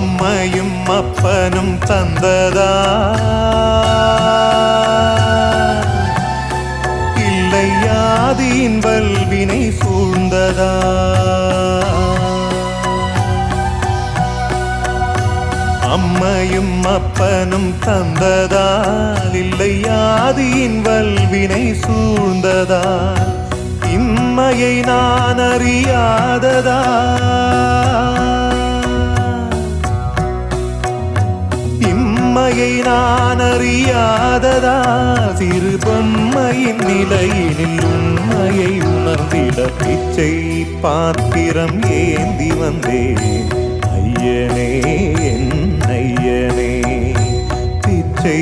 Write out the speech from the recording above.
அம்மையும் அப்பனும் தந்ததா இல்லை ஆதியின் வல்வினை சூழ்ந்ததா அம்மையும் அப்பனும் தந்ததால் இல்லை ஆதியின் வல்வினை சூழ்ந்ததால் இம்மையை நான் அறியாததா இம்மையை நான் அறியாததா சிறு பொம்மையின் நிலையினில் உண்மையை உணர்ந்திட பிச்சை பாத்திரம் ஏந்தி வந்தேன் ஐயனே என் ஐயனே பிச்சை